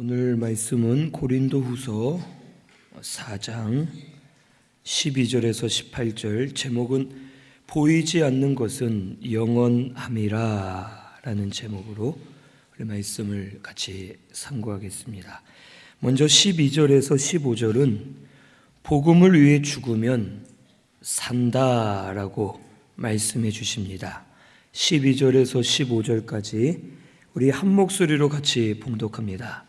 오늘 말씀은 고린도후서 4장 12절에서 18절, 제목은 보이지 않는 것은 영원함이라 라는 제목으로 우리 말씀을 같이 상고하겠습니다. 먼저 12절에서 15절은 복음을 위해 죽으면 산다라고 말씀해 주십니다. 12절에서 15절까지 우리 한 목소리로 같이 봉독합니다.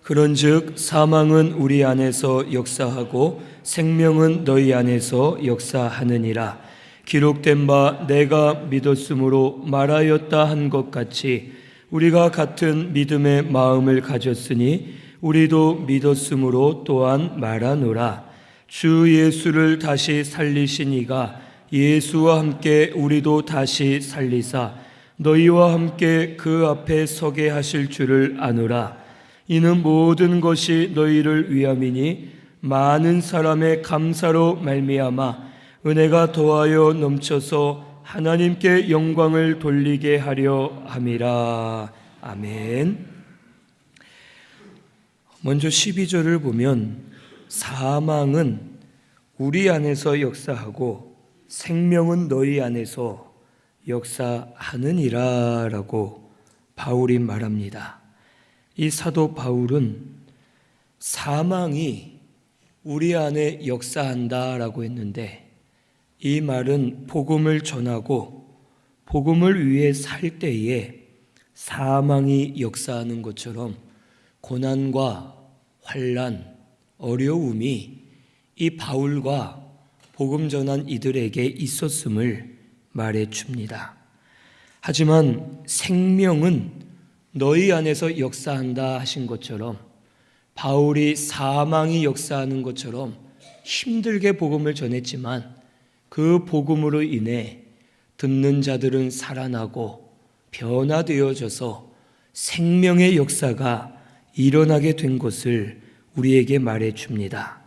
그런즉 사망은 우리 안에서 역사하고 생명은 너희 안에서 역사하느니라. 기록된 바 내가 믿었으므로 말하였다 한 것 같이 우리가 같은 믿음의 마음을 가졌으니 우리도 믿었으므로 또한 말하노라. 주 예수를 다시 살리신 이가 예수와 함께 우리도 다시 살리사 너희와 함께 그 앞에 서게 하실 줄을 아노라. 이는 모든 것이 너희를 위함이니 많은 사람의 감사로 말미암아 은혜가 더하여 넘쳐서 하나님께 영광을 돌리게 하려 함이라. 아멘. 먼저 12절을 보면 사망은 우리 안에서 역사하고 생명은 너희 안에서 역사하느니라 라고 바울이 말합니다. 이 사도 바울은 사망이 우리 안에 역사한다 라고 했는데, 이 말은 복음을 전하고 복음을 위해 살 때에 사망이 역사하는 것처럼 고난과 환난, 어려움이 이 바울과 복음 전한 이들에게 있었음을 말해 줍니다. 하지만 생명은 너희 안에서 역사한다 하신 것처럼 바울이 사망이 역사하는 것처럼 힘들게 복음을 전했지만 그 복음으로 인해 듣는 자들은 살아나고 변화되어져서 생명의 역사가 일어나게 된 것을 우리에게 말해 줍니다.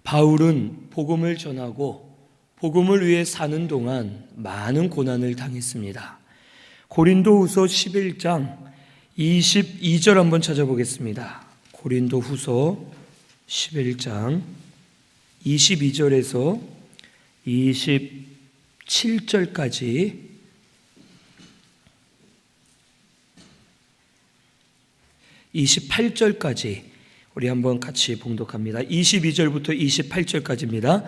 바울은 복음을 전하고 복음을 위해 사는 동안 많은 고난을 당했습니다. 고린도후서 11장 22절 한번 찾아보겠습니다. 고린도후서 11장 22절에서 27절까지 우리 한번 같이 봉독합니다. 22절부터 28절까지입니다.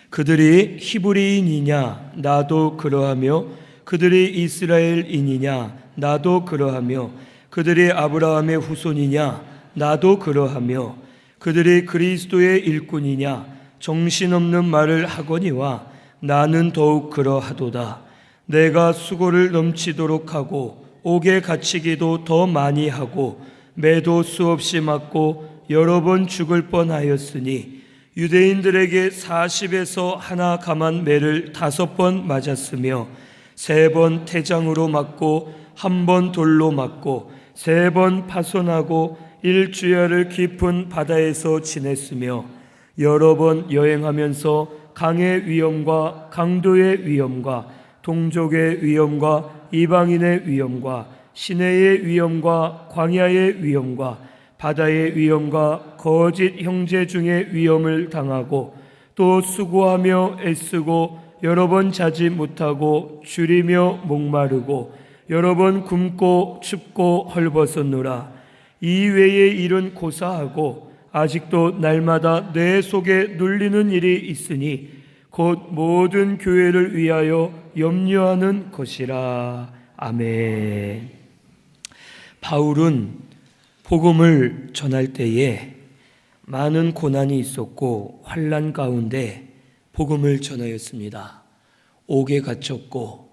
그들이 히브리인이냐 나도 그러하며 그들이 이스라엘인이냐 나도 그러하며 그들이 아브라함의 후손이냐 나도 그러하며 그들이 그리스도의 일꾼이냐 정신없는 말을 하거니와 나는 더욱 그러하도다. 내가 수고를 넘치도록 하고 옥에 갇히기도 더 많이 하고 매도 수없이 맞고 여러 번 죽을 뻔하였으니 유대인들에게 40에서 하나 감한 매를 5번 맞았으며 3번 태장으로 맞고 1번 돌로 맞고 3번 파손하고 1주야를 깊은 바다에서 지냈으며 여러 번 여행하면서 강의 위험과 강도의 위험과 동족의 위험과 이방인의 위험과 시내의 위험과 광야의 위험과 바다의 위험과 거짓 형제 중의 위험을 당하고 또 수고하며 애쓰고 여러 번 자지 못하고 줄이며 목마르고 여러 번 굶고 춥고 헐벗었노라. 이 외의 일은 고사하고 아직도 날마다 내 속에 눌리는 일이 있으니 곧 모든 교회를 위하여 염려하는 것이라. 아멘. 바울은 복음을 전할 때에 많은 고난이 있었고 환난 가운데 복음을 전하였습니다. 옥에 갇혔고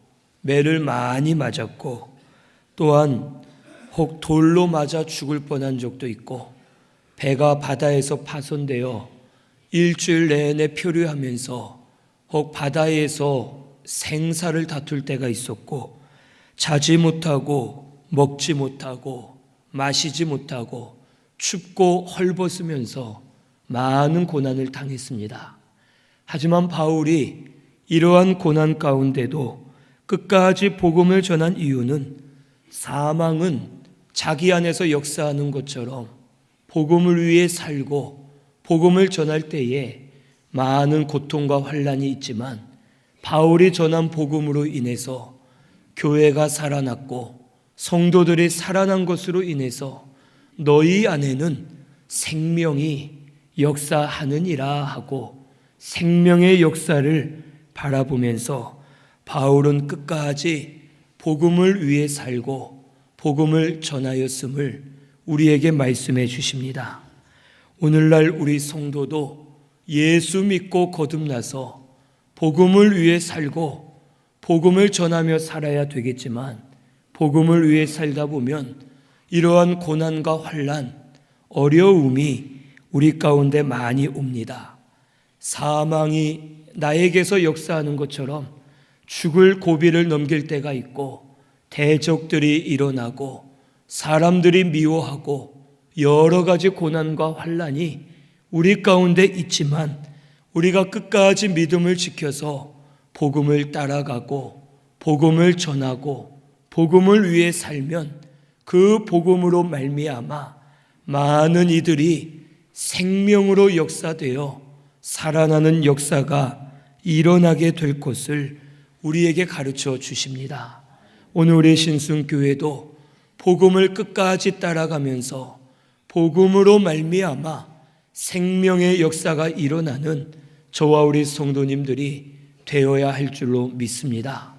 매를 많이 맞았고 또한 혹 돌로 맞아 죽을 뻔한 적도 있고 배가 바다에서 파손되어 일주일 내내 표류하면서 혹 바다에서 생사를 다툴 때가 있었고 자지 못하고 먹지 못하고 마시지 못하고 춥고 헐벗으면서 많은 고난을 당했습니다. 하지만 바울이 이러한 고난 가운데도 끝까지 복음을 전한 이유는 사망은 자기 안에서 역사하는 것처럼 복음을 위해 살고 복음을 전할 때에 많은 고통과 환난이 있지만 바울이 전한 복음으로 인해서 교회가 살아났고 성도들이 살아난 것으로 인해서 너희 안에는 생명이 역사하느니라 하고 생명의 역사를 바라보면서 바울은 끝까지 복음을 위해 살고 복음을 전하였음을 우리에게 말씀해 주십니다. 오늘날 우리 성도도 예수 믿고 거듭나서 복음을 위해 살고 복음을 전하며 살아야 되겠지만 복음을 위해 살다 보면 이러한 고난과 환난, 어려움이 우리 가운데 많이 옵니다. 사망이 나에게서 역사하는 것처럼 죽을 고비를 넘길 때가 있고 대적들이 일어나고 사람들이 미워하고 여러 가지 고난과 환난이 우리 가운데 있지만 우리가 끝까지 믿음을 지켜서 복음을 따라가고 복음을 전하고 복음을 위해 살면 그 복음으로 말미암아 많은 이들이 생명으로 역사되어 살아나는 역사가 일어나게 될 것을 우리에게 가르쳐 주십니다. 오늘 우리 신순교회도 복음을 끝까지 따라가면서 복음으로 말미암아 생명의 역사가 일어나는 저와 우리 성도님들이 되어야 할 줄로 믿습니다.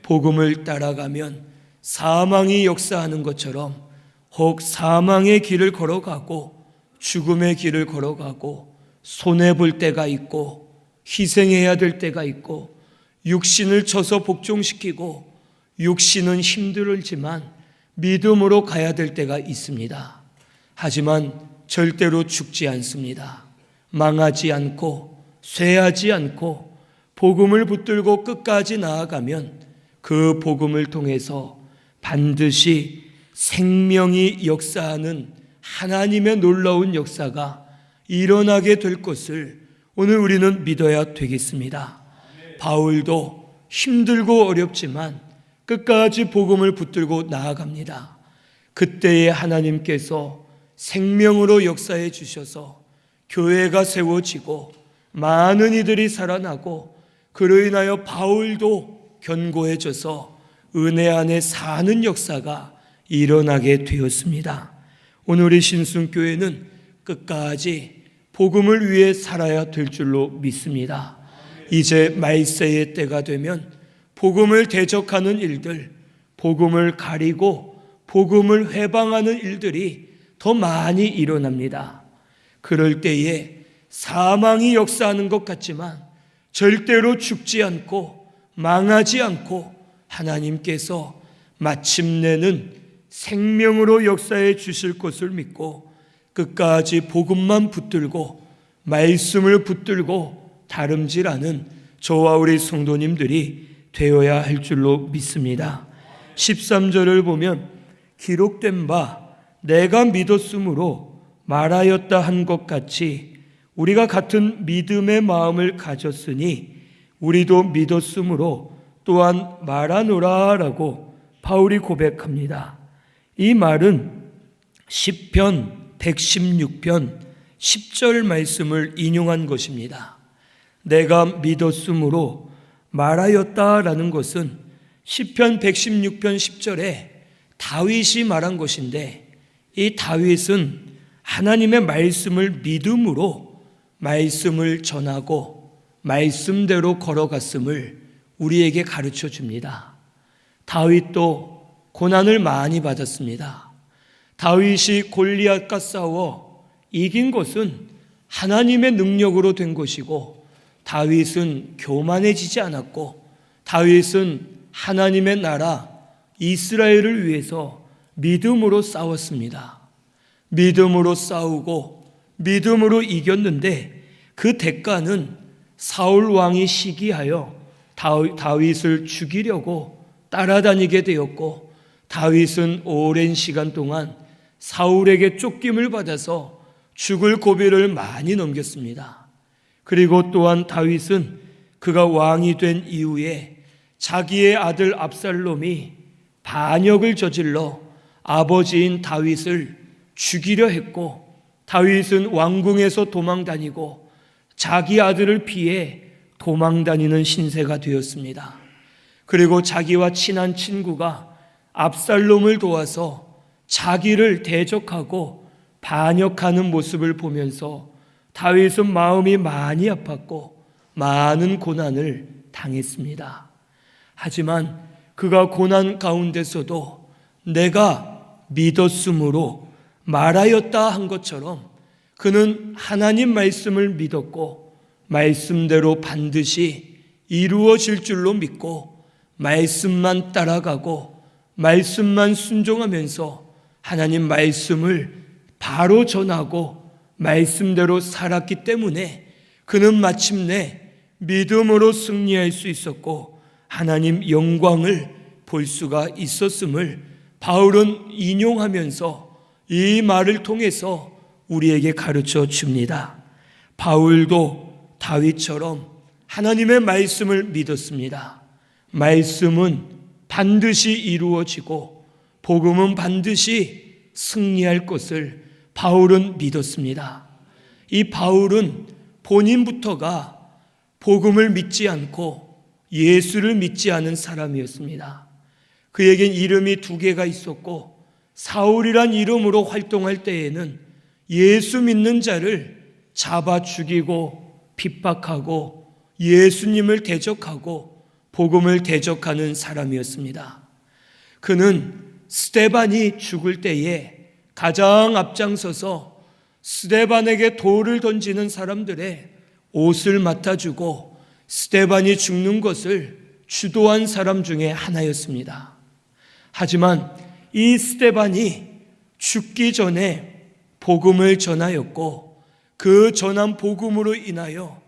복음을 따라가면 사망이 역사하는 것처럼 혹 사망의 길을 걸어가고 죽음의 길을 걸어가고 손해볼 때가 있고 희생해야 될 때가 있고 육신을 쳐서 복종시키고 육신은 힘들지만 믿음으로 가야 될 때가 있습니다. 하지만 절대로 죽지 않습니다. 망하지 않고 쇠하지 않고 복음을 붙들고 끝까지 나아가면 그 복음을 통해서 반드시 생명이 역사하는 하나님의 놀라운 역사가 일어나게 될 것을 오늘 우리는 믿어야 되겠습니다. 바울도 힘들고 어렵지만 끝까지 복음을 붙들고 나아갑니다. 그때에 하나님께서 생명으로 역사해 주셔서 교회가 세워지고 많은 이들이 살아나고 그로 인하여 바울도 견고해져서 은혜 안에 사는 역사가 일어나게 되었습니다. 오늘 우리 신순교회는 끝까지 복음을 위해 살아야 될 줄로 믿습니다. 이제 말세의 때가 되면 복음을 대적하는 일들, 복음을 가리고 복음을 회방하는 일들이 더 많이 일어납니다. 그럴 때에 사망이 역사하는 것 같지만 절대로 죽지 않고 망하지 않고 하나님께서 마침내는 생명으로 역사해 주실 것을 믿고 끝까지 복음만 붙들고 말씀을 붙들고 다름질하는 저와 우리 성도님들이 되어야 할 줄로 믿습니다. 13절을 보면 기록된 바 내가 믿었으므로 말하였다 한 것 같이 우리가 같은 믿음의 마음을 가졌으니 우리도 믿었으므로 또한 말하노라 라고 바울이 고백합니다. 이 말은 시편 116편 10절 말씀을 인용한 것입니다. 내가 믿었으므로 말하였다라는 것은 시편 116편 10절에 다윗이 말한 것인데 이 다윗은 하나님의 말씀을 믿음으로 말씀을 전하고 말씀대로 걸어갔음을 우리에게 가르쳐 줍니다. 다윗도 고난을 많이 받았습니다. 다윗이 골리앗과 싸워 이긴 것은 하나님의 능력으로 된 것이고 다윗은 교만해지지 않았고 다윗은 하나님의 나라 이스라엘을 위해서 믿음으로 싸웠습니다. 믿음으로 싸우고 믿음으로 이겼는데 그 대가는 사울 왕이 시기하여 다윗을 죽이려고 따라다니게 되었고 다윗은 오랜 시간 동안 사울에게 쫓김을 받아서 죽을 고비를 많이 넘겼습니다. 그리고 또한 다윗은 그가 왕이 된 이후에 자기의 아들 압살롬이 반역을 저질러 아버지인 다윗을 죽이려 했고 다윗은 왕궁에서 도망다니고 자기 아들을 피해 도망다니는 신세가 되었습니다. 그리고 자기와 친한 친구가 압살롬을 도와서 자기를 대적하고 반역하는 모습을 보면서 다윗은 마음이 많이 아팠고 많은 고난을 당했습니다. 하지만 그가 고난 가운데서도 내가 믿었으므로 말하였다 한 것처럼 그는 하나님 말씀을 믿었고 말씀대로 반드시 이루어질 줄로 믿고 말씀만 따라가고 말씀만 순종하면서 하나님 말씀을 바로 전하고 말씀대로 살았기 때문에 그는 마침내 믿음으로 승리할 수 있었고 하나님 영광을 볼 수가 있었음을 바울은 인용하면서 이 말을 통해서 우리에게 가르쳐 줍니다. 바울도 다윗처럼 하나님의 말씀을 믿었습니다. 말씀은 반드시 이루어지고 복음은 반드시 승리할 것을 바울은 믿었습니다. 이 바울은 본인부터가 복음을 믿지 않고 예수를 믿지 않은 사람이었습니다. 그에겐 이름이 2개가 있었고 사울이란 이름으로 활동할 때에는 예수 믿는 자를 잡아 죽이고 핍박하고 예수님을 대적하고 복음을 대적하는 사람이었습니다. 그는 스데반이 죽을 때에 가장 앞장서서 스데반에게 돌을 던지는 사람들의 옷을 맡아주고 스데반이 죽는 것을 주도한 사람 중에 하나였습니다. 하지만 이 스데반이 죽기 전에 복음을 전하였고 그 전한 복음으로 인하여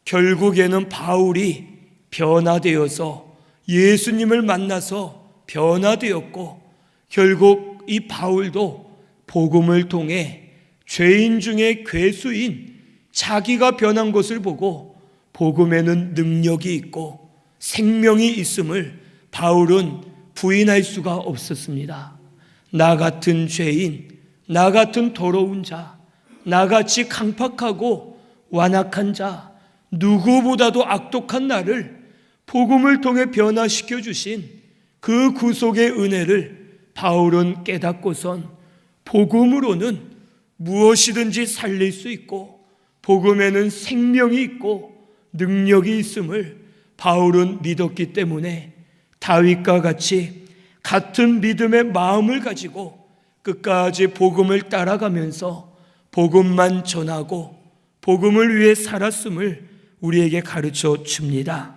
결국에는 바울이 변화되어서 예수님을 만나서 변화되었고 결국 이 바울도 복음을 통해 죄인 중에 괴수인 자기가 변한 것을 보고 복음에는 능력이 있고 생명이 있음을 바울은 부인할 수가 없었습니다. 나 같은 죄인, 나 같은 더러운 자, 나같이 강팍하고 완악한 자, 누구보다도 악독한 나를 복음을 통해 변화시켜 주신 그 구속의 은혜를 바울은 깨닫고선 복음으로는 무엇이든지 살릴 수 있고 복음에는 생명이 있고 능력이 있음을 바울은 믿었기 때문에 다윗과 같이 같은 믿음의 마음을 가지고 끝까지 복음을 따라가면서 복음만 전하고 복음을 위해 살았음을 우리에게 가르쳐 줍니다.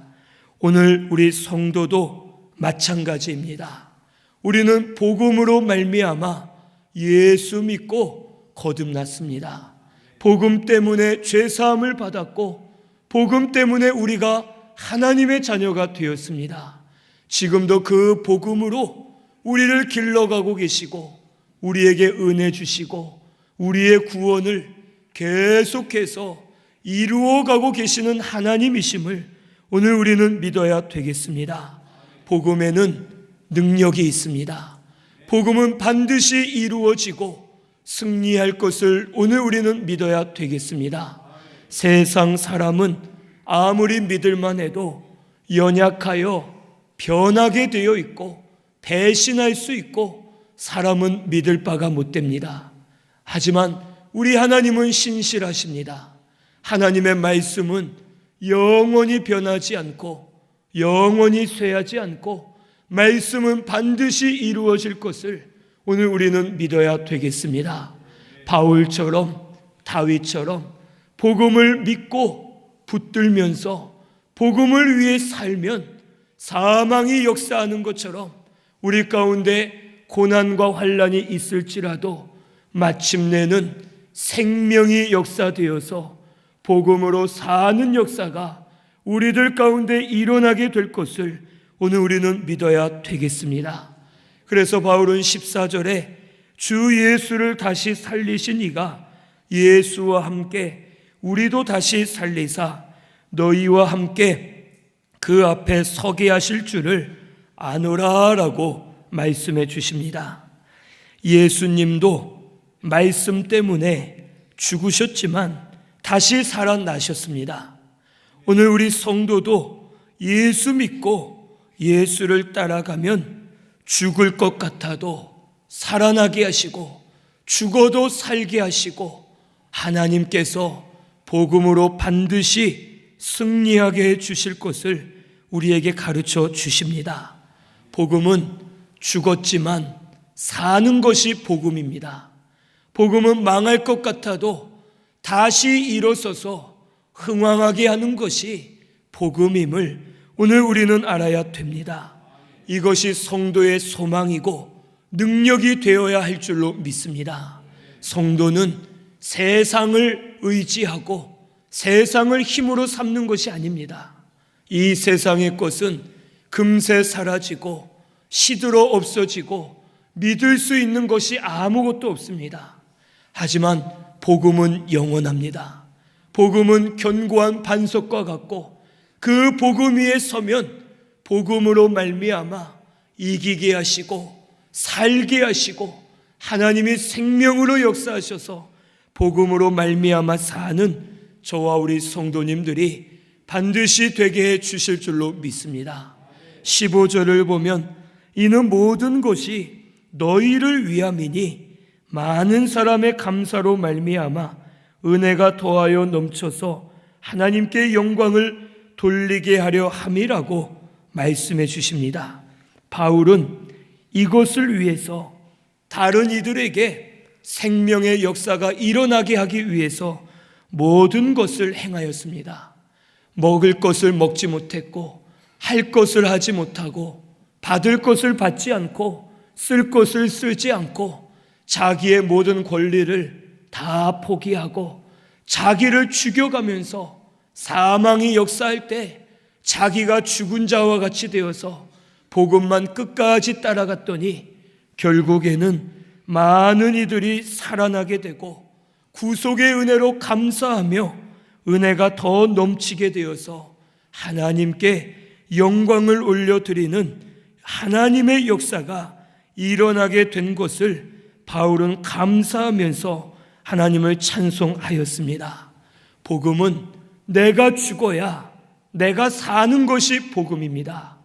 오늘 우리 성도도 마찬가지입니다. 우리는 복음으로 말미암아 예수 믿고 거듭났습니다. 복음 때문에 죄사함을 받았고 복음 때문에 우리가 하나님의 자녀가 되었습니다. 지금도 그 복음으로 우리를 길러가고 계시고 우리에게 은혜 주시고 우리의 구원을 계속해서 이루어가고 계시는 하나님이심을 오늘 우리는 믿어야 되겠습니다. 복음에는 능력이 있습니다. 복음은 반드시 이루어지고 승리할 것을 오늘 우리는 믿어야 되겠습니다. 세상 사람은 아무리 믿을만 해도 연약하여 변하게 되어 있고 배신할 수 있고 사람은 믿을 바가 못 됩니다. 하지만 우리 하나님은 신실하십니다. 하나님의 말씀은 영원히 변하지 않고 영원히 쇠하지 않고 말씀은 반드시 이루어질 것을 오늘 우리는 믿어야 되겠습니다. 바울처럼 다윗처럼 복음을 믿고 붙들면서 복음을 위해 살면 사망이 역사하는 것처럼 우리 가운데 고난과 환난이 있을지라도 마침내는 생명이 역사되어서 복음으로 사는 역사가 우리들 가운데 일어나게 될 것을 오늘 우리는 믿어야 되겠습니다. 그래서 바울은 14절에 주 예수를 다시 살리신 이가 예수와 함께 우리도 다시 살리사 너희와 함께 그 앞에 서게 하실 줄을 아노라라고 말씀해 주십니다. 예수님도 말씀 때문에 죽으셨지만 다시 살아나셨습니다. 오늘 우리 성도도 예수 믿고 예수를 따라가면 죽을 것 같아도 살아나게 하시고 죽어도 살게 하시고 하나님께서 복음으로 반드시 승리하게 해 주실 것을 우리에게 가르쳐 주십니다. 복음은 죽었지만 사는 것이 복음입니다. 복음은 망할 것 같아도 다시 일어서서 흥왕하게 하는 것이 복음임을 오늘 우리는 알아야 됩니다. 이것이 성도의 소망이고 능력이 되어야 할 줄로 믿습니다. 성도는 세상을 의지하고 세상을 힘으로 삼는 것이 아닙니다. 이 세상의 것은 금세 사라지고 시들어 없어지고 믿을 수 있는 것이 아무것도 없습니다. 하지만 복음은 영원합니다. 복음은 견고한 반석과 같고 그 복음 위에 서면 복음으로 말미암아 이기게 하시고 살게 하시고 하나님이 생명으로 역사하셔서 복음으로 말미암아 사는 저와 우리 성도님들이 반드시 되게 해 주실 줄로 믿습니다. 15절을 보면 이는 모든 것이 너희를 위함이니 많은 사람의 감사로 말미암아 은혜가 더하여 넘쳐서 하나님께 영광을 돌리게 하려 함이라고 말씀해 주십니다. 바울은 이것을 위해서 다른 이들에게 생명의 역사가 일어나게 하기 위해서 모든 것을 행하였습니다. 먹을 것을 먹지 못했고 할 것을 하지 못하고 받을 것을 받지 않고 쓸 것을 쓰지 않고 자기의 모든 권리를 다 포기하고 자기를 죽여가면서 사망이 역사할 때 자기가 죽은 자와 같이 되어서 복음만 끝까지 따라갔더니 결국에는 많은 이들이 살아나게 되고 구속의 은혜로 감사하며 은혜가 더 넘치게 되어서 하나님께 영광을 올려드리는 하나님의 역사가 일어나게 된 것을 바울은 감사하면서 하나님을 찬송하였습니다. 복음은 내가 죽어야 내가 사는 것이 복음입니다.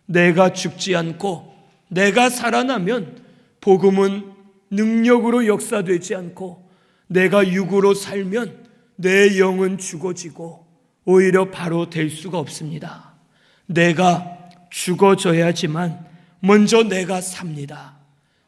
내가 죽지 않고 내가 살아나면 복음은 능력으로 역사되지 않고 내가 육으로 살면 내 영은 죽어지고 오히려 바로 될 수가 없습니다. 내가 죽어져야지만 먼저 내가 삽니다.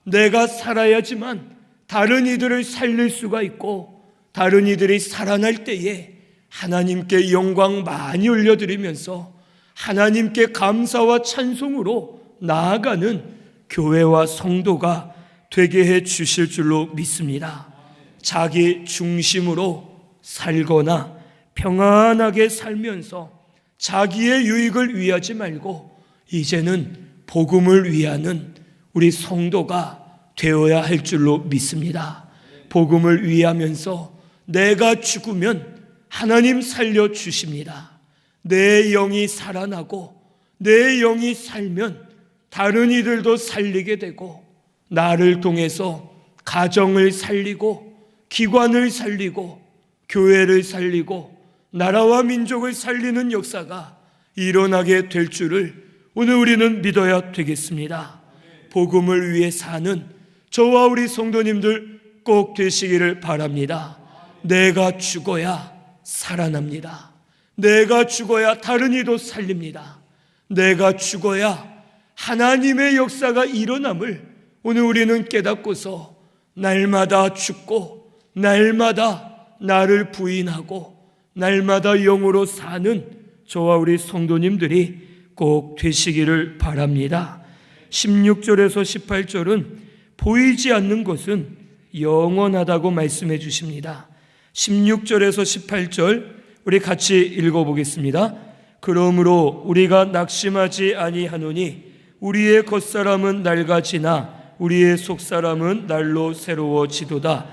내가 살아야지만 다른 이들을 살릴 수가 있고 다른 이들이 살아날 때에 하나님께 영광 많이 올려드리면서 하나님께 감사와 찬송으로 나아가는 교회와 성도가 되게 해 주실 줄로 믿습니다. 자기 중심으로 살거나 평안하게 살면서 자기의 유익을 위하지 말고 이제는 복음을 위하는 우리 성도가 되어야 할 줄로 믿습니다. 복음을 위하면서 내가 죽으면 하나님 살려주십니다. 내 영이 살아나고 내 영이 살면 다른 이들도 살리게 되고 나를 통해서 가정을 살리고 기관을 살리고 교회를 살리고 나라와 민족을 살리는 역사가 일어나게 될 줄을 오늘 우리는 믿어야 되겠습니다. 복음을 위해 사는 저와 우리 성도님들 꼭 되시기를 바랍니다. 내가 죽어야 살아납니다. 내가 죽어야 다른 이도 살립니다. 내가 죽어야 하나님의 역사가 일어남을 오늘 우리는 깨닫고서 날마다 죽고 날마다 나를 부인하고 날마다 영으로 사는 저와 우리 성도님들이 꼭 되시기를 바랍니다. 16절에서 18절은 보이지 않는 것은 영원하다고 말씀해 주십니다. 16절에서 18절 우리 같이 읽어보겠습니다. 그러므로 우리가 낙심하지 아니하노니 우리의 겉사람은 낡아지나 우리의 속사람은 날로 새로워지도다.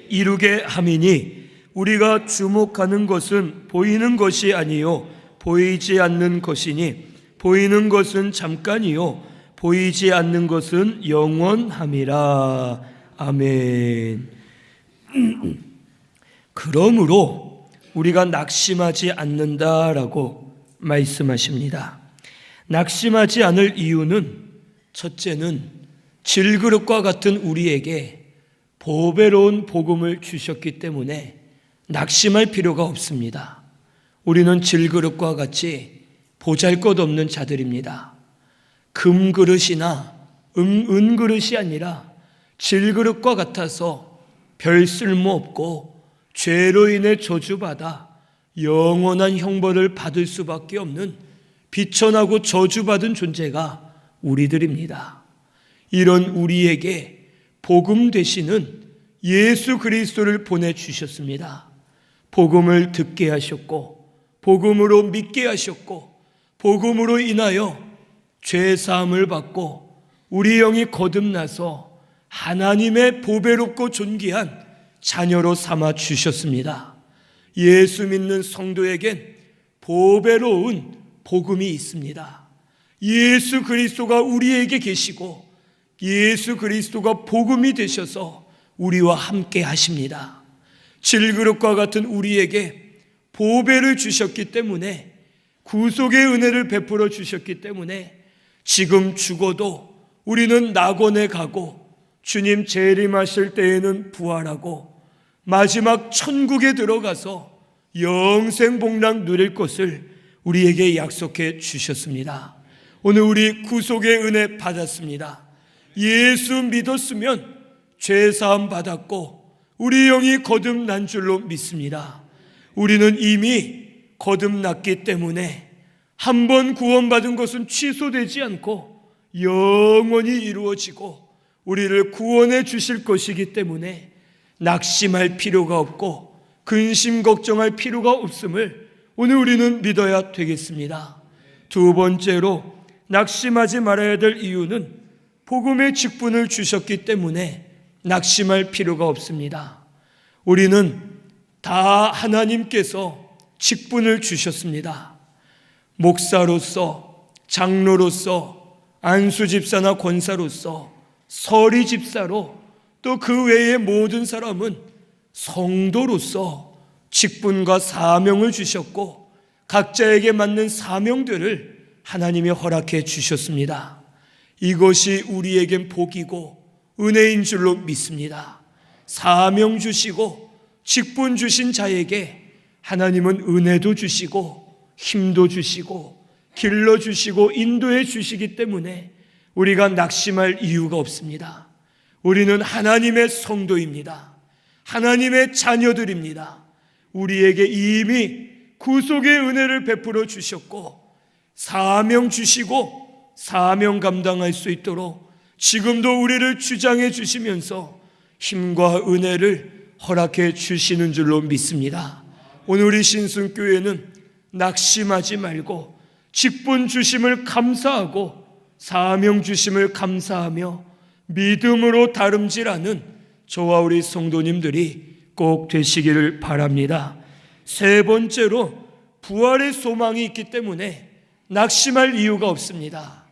이루게 함이니 우리가 주목하는 것은 보이는 것이 아니요 보이지 않는 것이니 보이는 것은 잠깐이요 보이지 않는 것은 영원함이라. 아멘. 그러므로 우리가 낙심하지 않는다라고 말씀하십니다. 낙심하지 않을 이유는 첫째는 질그릇과 같은 우리에게 보배로운 복음을 주셨기 때문에 낙심할 필요가 없습니다. 우리는 질그릇과 같이 보잘것없는 자들입니다. 금그릇이나 은그릇이 아니라 질그릇과 같아서 별 쓸모없고 죄로 인해 저주받아 영원한 형벌을 받을 수밖에 없는 비천하고 저주받은 존재가 우리들입니다. 이런 우리에게 복음 되시는 예수 그리스도를 보내주셨습니다. 복음을 듣게 하셨고 복음으로 믿게 하셨고 복음으로 인하여 죄사함을 받고 우리 영이 거듭나서 하나님의 보배롭고 존귀한 자녀로 삼아 주셨습니다. 예수 믿는 성도에겐 보배로운 복음이 있습니다. 예수 그리스도가 우리에게 계시고 예수 그리스도가 복음이 되셔서 우리와 함께 하십니다. 질그릇과 같은 우리에게 보배를 주셨기 때문에 구속의 은혜를 베풀어 주셨기 때문에 지금 죽어도 우리는 낙원에 가고 주님 재림하실 때에는 부활하고 마지막 천국에 들어가서 영생복락 누릴 것을 우리에게 약속해 주셨습니다. 오늘 우리 구속의 은혜 받았습니다. 예수 믿었으면 죄사함 받았고 우리 영이 거듭난 줄로 믿습니다. 우리는 이미 거듭났기 때문에 한 번 구원받은 것은 취소되지 않고 영원히 이루어지고 우리를 구원해 주실 것이기 때문에 낙심할 필요가 없고 근심 걱정할 필요가 없음을 오늘 우리는 믿어야 되겠습니다. 두 번째로 낙심하지 말아야 될 이유는 복음의 직분을 주셨기 때문에 낙심할 필요가 없습니다. 우리는 다 하나님께서 직분을 주셨습니다. 목사로서, 장로로서, 안수집사나 권사로서, 서리집사로 또 그 외의 모든 사람은 성도로서 직분과 사명을 주셨고 각자에게 맞는 사명들을 하나님이 허락해 주셨습니다. 이것이 우리에겐 복이고 은혜인 줄로 믿습니다. 사명 주시고 직분 주신 자에게 하나님은 은혜도 주시고 힘도 주시고 길러주시고 인도해 주시기 때문에 우리가 낙심할 이유가 없습니다. 우리는 하나님의 성도입니다. 하나님의 자녀들입니다. 우리에게 이미 구속의 은혜를 베풀어 주셨고 사명 주시고 사명 감당할 수 있도록 지금도 우리를 주장해 주시면서 힘과 은혜를 허락해 주시는 줄로 믿습니다. 오늘 우리 신순교회는 낙심하지 말고 직분 주심을 감사하고 사명 주심을 감사하며 믿음으로 다름질하는 저와 우리 성도님들이 꼭 되시기를 바랍니다. 세 번째로 부활의 소망이 있기 때문에 낙심할 이유가 없습니다.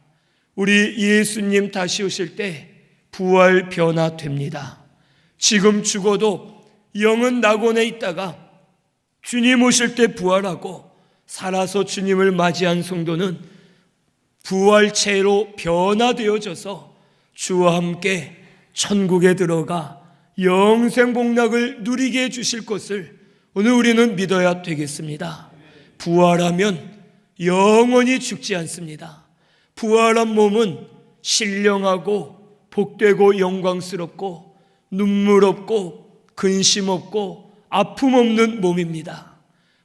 우리 예수님 다시 오실 때 부활 변화됩니다. 지금 죽어도 영은 낙원에 있다가 주님 오실 때 부활하고 살아서 주님을 맞이한 성도는 부활체로 변화되어져서 주와 함께 천국에 들어가 영생복락을 누리게 해주실 것을 오늘 우리는 믿어야 되겠습니다. 부활하면 영원히 죽지 않습니다. 부활한 몸은 신령하고 복되고 영광스럽고 눈물 없고 근심 없고 아픔 없는 몸입니다.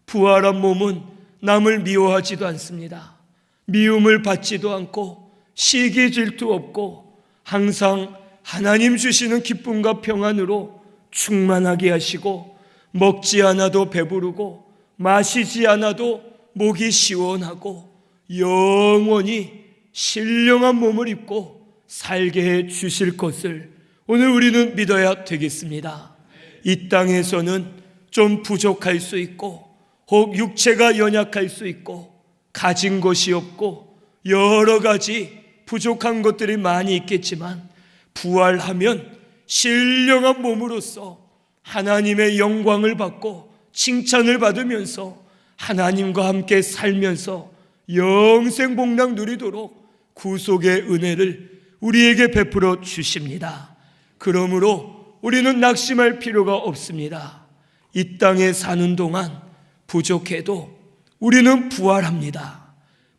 부활한 몸은 남을 미워하지도 않습니다. 미움을 받지도 않고 시기 질투 없고 항상 하나님 주시는 기쁨과 평안으로 충만하게 하시고 먹지 않아도 배부르고 마시지 않아도 목이 시원하고 영원히 신령한 몸을 입고 살게 해 주실 것을 오늘 우리는 믿어야 되겠습니다. 이 땅에서는 좀 부족할 수 있고 혹 육체가 연약할 수 있고 가진 것이 없고 여러 가지 부족한 것들이 많이 있겠지만 부활하면 신령한 몸으로서 하나님의 영광을 받고 칭찬을 받으면서 하나님과 함께 살면서 영생복락 누리도록 구속의 은혜를 우리에게 베풀어 주십니다. 그러므로 우리는 낙심할 필요가 없습니다. 이 땅에 사는 동안 부족해도 우리는 부활합니다.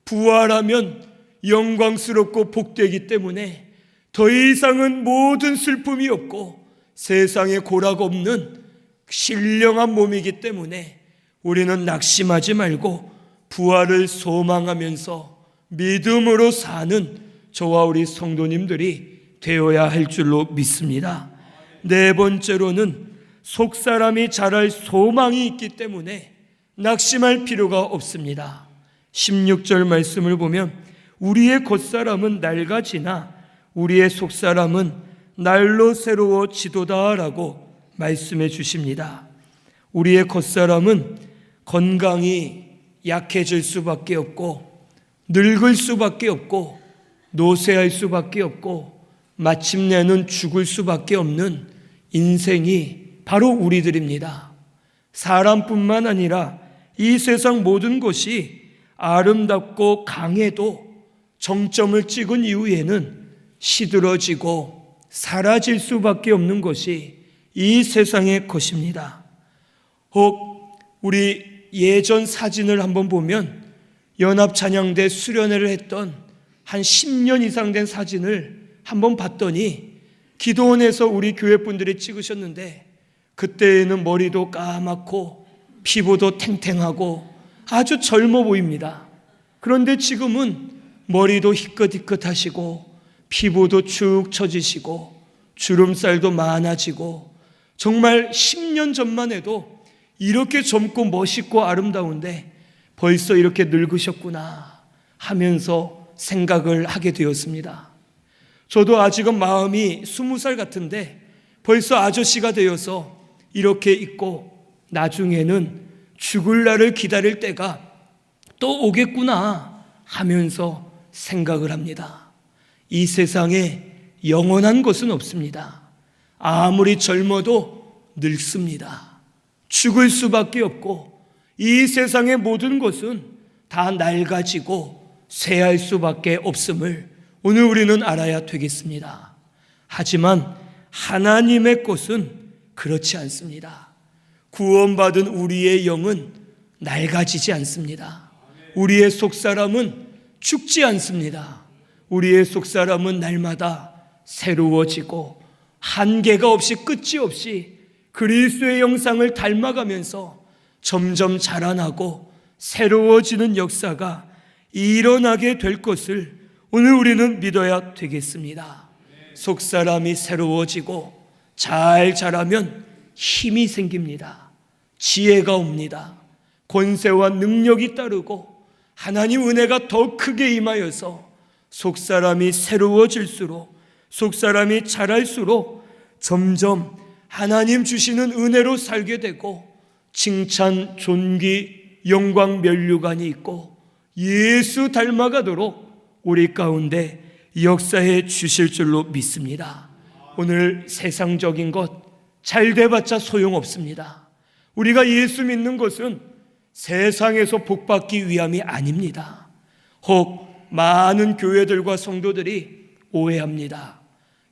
부활하면 영광스럽고 복되기 때문에 더 이상은 모든 슬픔이 없고 세상에 고락 없는 신령한 몸이기 때문에 우리는 낙심하지 말고 부활을 소망하면서 믿음으로 사는 저와 우리 성도님들이 되어야 할 줄로 믿습니다. 네 번째로는 속사람이 자랄 소망이 있기 때문에 낙심할 필요가 없습니다. 16절 말씀을 보면 우리의 겉사람은 낡아지나 우리의 속사람은 날로 새로워지도다 라고 말씀해 주십니다. 우리의 겉사람은 건강이 약해질 수밖에 없고 늙을 수밖에 없고 노쇠할 수밖에 없고 마침내는 죽을 수밖에 없는 인생이 바로 우리들입니다. 사람뿐만 아니라 이 세상 모든 것이 아름답고 강해도 정점을 찍은 이후에는 시들어지고 사라질 수밖에 없는 것이 이 세상의 것입니다. 혹 우리 예전 사진을 한번 보면 연합찬양대 수련회를 했던 한 10년 이상 된 사진을 한번 봤더니 기도원에서 우리 교회분들이 찍으셨는데 그때에는 머리도 까맣고 피부도 탱탱하고 아주 젊어 보입니다. 그런데 지금은 머리도 희끗희끗하시고 피부도 축 처지시고 주름살도 많아지고 정말 10년 전만 해도 이렇게 젊고 멋있고 아름다운데 벌써 이렇게 늙으셨구나 하면서 생각을 하게 되었습니다. 저도 아직은 마음이 20살 같은데 벌써 아저씨가 되어서 이렇게 있고 나중에는 죽을 날을 기다릴 때가 또 오겠구나 하면서 생각을 합니다. 이 세상에 영원한 것은 없습니다. 아무리 젊어도 늙습니다. 죽을 수밖에 없고 이 세상의 모든 것은 다 낡아지고 쇠할 수밖에 없음을 오늘 우리는 알아야 되겠습니다. 하지만 하나님의 것은 그렇지 않습니다. 구원받은 우리의 영은 낡아지지 않습니다. 우리의 속사람은 죽지 않습니다. 우리의 속사람은 날마다 새로워지고 한계가 없이 끝이 없이 그리스도의 형상을 닮아가면서 점점 자라나고 새로워지는 역사가 일어나게 될 것을 오늘 우리는 믿어야 되겠습니다. 속사람이 새로워지고 잘 자라면 힘이 생깁니다. 지혜가 옵니다. 권세와 능력이 따르고 하나님 은혜가 더 크게 임하여서 속사람이 새로워질수록 속사람이 자랄수록 점점 하나님 주시는 은혜로 살게 되고 칭찬, 존귀, 영광, 면류관이 있고 예수 닮아가도록 우리 가운데 역사해 주실 줄로 믿습니다. 오늘 세상적인 것 잘 돼봤자 소용없습니다. 우리가 예수 믿는 것은 세상에서 복받기 위함이 아닙니다. 혹 많은 교회들과 성도들이 오해합니다.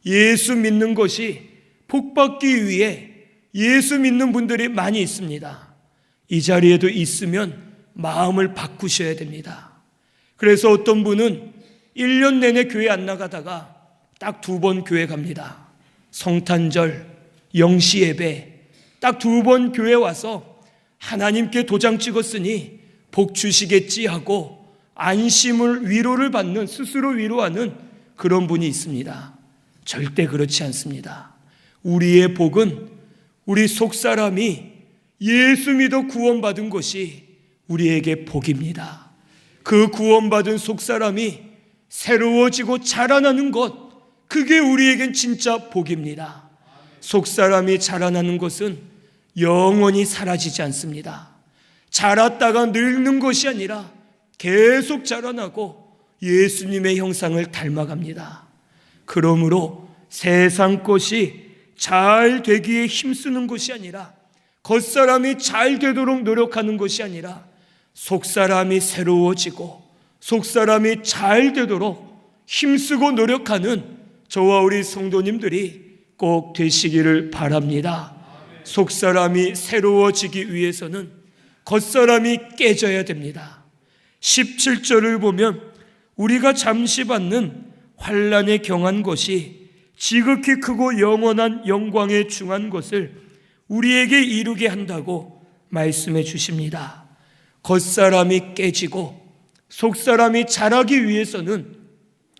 예수 믿는 것이 복받기 위해 예수 믿는 분들이 많이 있습니다. 이 자리에도 있으면 마음을 바꾸셔야 됩니다. 그래서 어떤 분은 1년 내내 교회 안 나가다가 딱 2번 교회 갑니다. 성탄절, 영시 예배 딱 2번 교회 와서 하나님께 도장 찍었으니 복 주시겠지 하고 안심을 위로를 받는, 스스로 위로하는 그런 분이 있습니다. 절대 그렇지 않습니다. 우리의 복은 우리 속사람이 예수 믿어 구원받은 것이 우리에게 복입니다. 그 구원받은 속사람이 새로워지고 자라나는 것, 그게 우리에겐 진짜 복입니다. 속사람이 자라나는 것은 영원히 사라지지 않습니다. 자랐다가 늙는 것이 아니라 계속 자라나고 예수님의 형상을 닮아갑니다. 그러므로 세상 것이 잘 되기에 힘쓰는 것이 아니라, 겉사람이 잘 되도록 노력하는 것이 아니라, 속사람이 새로워지고 속사람이 잘 되도록 힘쓰고 노력하는 저와 우리 성도님들이 꼭 되시기를 바랍니다. 속사람이 새로워지기 위해서는 겉사람이 깨져야 됩니다. 17절을 보면 우리가 잠시 받는 환난에 경한 것이 지극히 크고 영원한 영광에 중한 것을 우리에게 이루게 한다고 말씀해 주십니다. 겉사람이 깨지고 속사람이 자라기 위해서는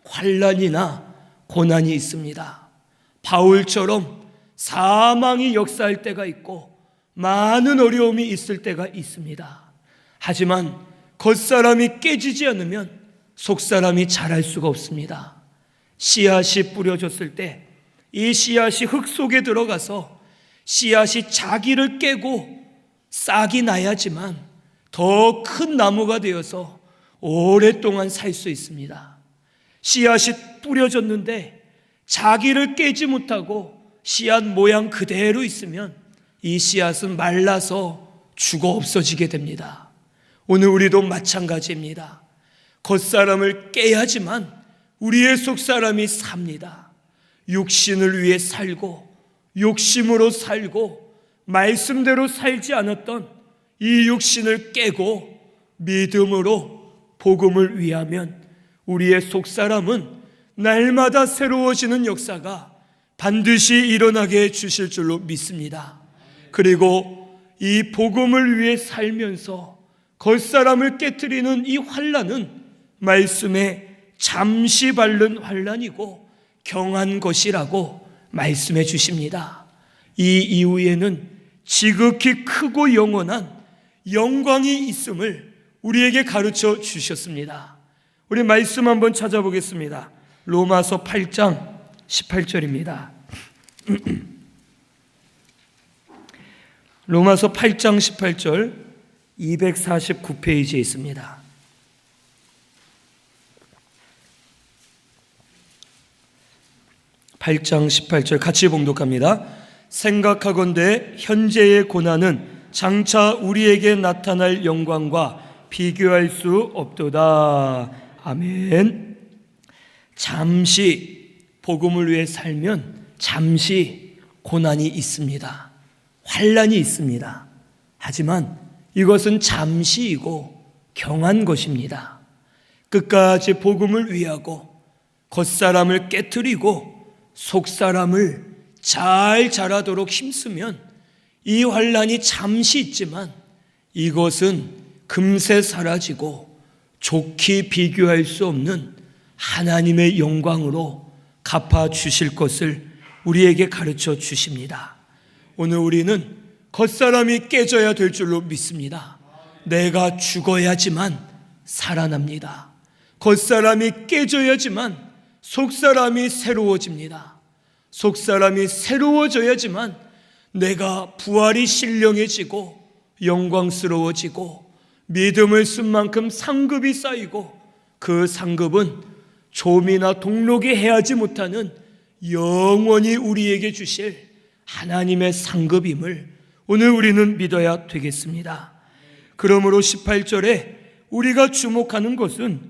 환난이나 고난이 있습니다. 바울처럼 사망이 역사할 때가 있고 많은 어려움이 있을 때가 있습니다. 하지만 겉사람이 깨지지 않으면 속사람이 자랄 수가 없습니다. 씨앗이 뿌려졌을 때 이 씨앗이 흙 속에 들어가서 씨앗이 자기를 깨고 싹이 나야지만 더 큰 나무가 되어서 오랫동안 살 수 있습니다. 씨앗이 뿌려졌는데 자기를 깨지 못하고 씨앗 모양 그대로 있으면 이 씨앗은 말라서 죽어 없어지게 됩니다. 오늘 우리도 마찬가지입니다. 겉사람을 깨야지만 우리의 속사람이 삽니다. 육신을 위해 살고 욕심으로 살고 말씀대로 살지 않았던 이 육신을 깨고 믿음으로 복음을 위하면 우리의 속사람은 날마다 새로워지는 역사가 반드시 일어나게 해 주실 줄로 믿습니다. 그리고 이 복음을 위해 살면서 겉사람을 깨트리는 이 환난은 말씀에 잠시 밟는 환난이고 경한 것이라고 말씀해 주십니다. 이 이후에는 지극히 크고 영원한 영광이 있음을 우리에게 가르쳐 주셨습니다. 우리 말씀 한번 찾아보겠습니다. 로마서 8장 18절입니다. 로마서 8장 18절 249페이지에 있습니다. (8장 18절) 같이 봉독합니다. 생각하건대 현재의 고난은 장차 우리에게 나타날 영광과 비교할 수 없도다. 아멘. 잠시 복음을 위해 살면 잠시 고난이 있습니다. 환난이 있습니다. 하지만 이것은 잠시이고 경한 것입니다. 끝까지 복음을 위하고 겉사람을 깨트리고 속사람을 잘 자라도록 힘쓰면 이 환난이 잠시 있지만 이것은 금세 사라지고 좋게 비교할 수 없는 하나님의 영광으로 갚아주실 것을 우리에게 가르쳐 주십니다. 오늘 우리는 겉사람이 깨져야 될 줄로 믿습니다. 내가 죽어야지만 살아납니다. 겉사람이 깨져야지만 속사람이 새로워집니다. 속사람이 새로워져야지만 내가 부활이 신령해지고 영광스러워지고 믿음을 쓴 만큼 상급이 쌓이고 그 상급은 좀이나 동록이 해하지 못하는 영원히 우리에게 주실 하나님의 상급임을 오늘 우리는 믿어야 되겠습니다. 그러므로 18절에 우리가 주목하는 것은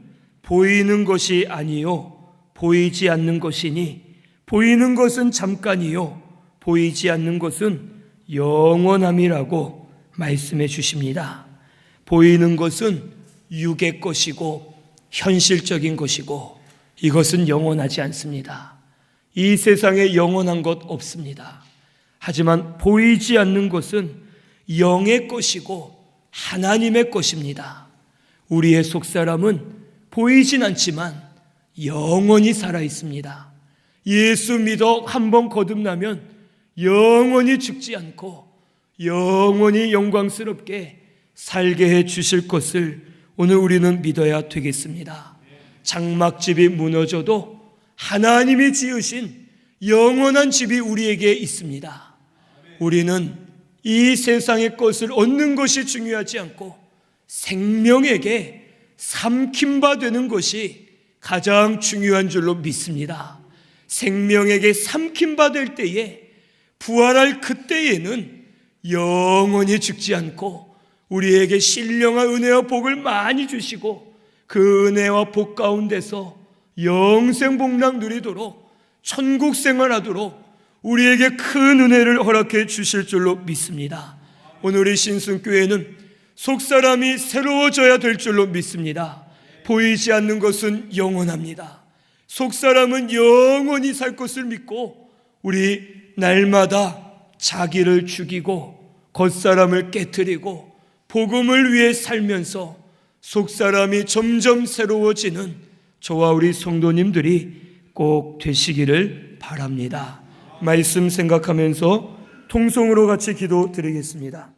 보이는 것이 아니요 보이지 않는 것이니 보이는 것은 잠깐이요 보이지 않는 것은 영원함이라고 말씀해 주십니다. 보이는 것은 육의 것이고 현실적인 것이고 이것은 영원하지 않습니다. 이 세상에 영원한 것 없습니다. 하지만 보이지 않는 것은 영의 것이고 하나님의 것입니다. 우리의 속사람은 보이진 않지만 영원히 살아 있습니다. 예수 믿어 한번 거듭나면 영원히 죽지 않고 영원히 영광스럽게 살게 해 주실 것을 오늘 우리는 믿어야 되겠습니다. 장막집이 무너져도 하나님이 지으신 영원한 집이 우리에게 있습니다. 우리는 이 세상의 것을 얻는 것이 중요하지 않고 생명에게 삼킨 바 되는 것이 가장 중요한 줄로 믿습니다. 생명에게 삼킴받을 때에, 부활할 그때에는 영원히 죽지 않고 우리에게 신령한 은혜와 복을 많이 주시고, 그 은혜와 복 가운데서 영생복락 누리도록, 천국 생활하도록 우리에게 큰 은혜를 허락해 주실 줄로 믿습니다. 오늘 이 신순교회는 속사람이 새로워져야 될 줄로 믿습니다. 보이지 않는 것은 영원합니다. 속사람은 영원히 살 것을 믿고, 우리 날마다 자기를 죽이고 겉사람을 깨트리고 복음을 위해 살면서 속사람이 점점 새로워지는 저와 우리 성도님들이 꼭 되시기를 바랍니다. 말씀 생각하면서 통성으로 같이 기도 드리겠습니다.